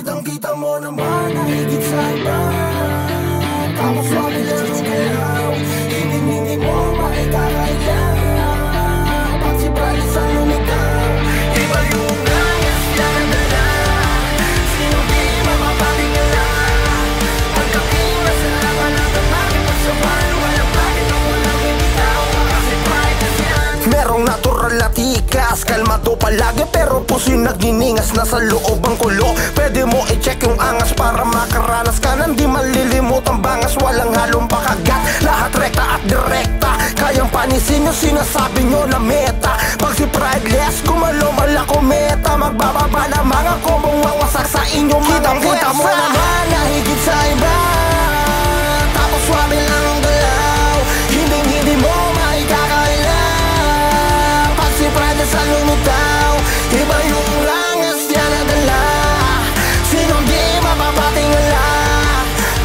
Kitang-kita mo naman na higit sa iba. Tapos wala lang ang galaw, hindi mo maikakaila. Pag si Pride sa lumitaw, iba yung langis yan ang dala. Sino di mapapatingala? Pagdating na sa laban ng damaki, pagsabahan walang bakit na walang bibitaw. Kasi Pride na yan. Merong natural na tikas, kalmado palagi pero puso'y nagniningas na sa loob ang kulo. Pwede mo i-check yung angas para makaranas ka nang di malilimot ang bangas. Walang halong pakagat, lahat rekta at direkta. Kayang panisin yung sinasabi nyo na meta. Pag si Prideless gumalaw malako meta, magbababa na mga kombong wawasak sa inyong mga Kitang-kita mo naman na higit sa iba. Tapos swabe lang ang galaw, hindi mo maikakaila. Pag si Prideless ang lumitaw, iba yung langas yan na dala. Sinong di mapapatingala?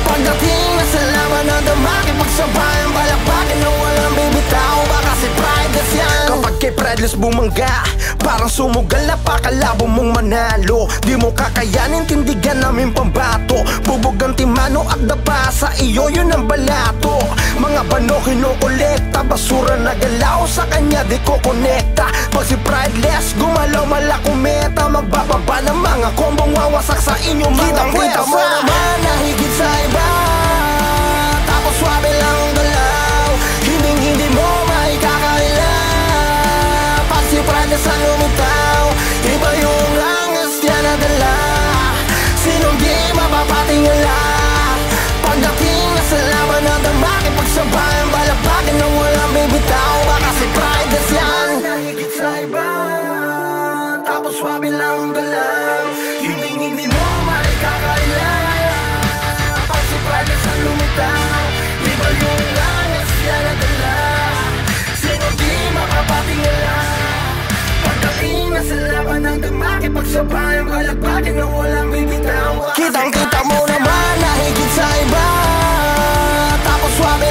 Pagdating na sa laban ng damaki, pagsabay ang balakbakin na walang bibitaw. Baka si Prideless yan. Kapag kay Prideless bumangga, parang sumugal na pakalabo mong manalo. Di mo kakayanin, tindigan namin pambato. Bubog ang timano at dapa sa iyo, yun ang balato. Mga bano kinukolekta, basura na galaw, sa kanya di ko konekta. Pag si Prideless gumalaw malakumeta, magbababa ng mga kombong wawasak sa inyong mga Kitang-kita mo naman na higit sa iba. Tapos swabe lang ang galaw, hindi mo maikakaila. Pag si Prideless ang lumitaw, iba yung langas yan na dala. Sinong di mapapatingala? Pagdating na sa laban ng damaki, pagsabay ang balakbakin na walang bibitaw. Baka si Prideless yan. Higit sa iba, tapos swabe lang ang galaw, hindi mo maikakaila. Pag si Prideless ang lumitaw, iba yung langas yan na dala. Sino di mapapatingala? Pagdating na sa laban ng damaki, pagsabay ang balakbakin na walang bibitaw. Kitang-kita mo naman na higit sa iba. Tapos swabe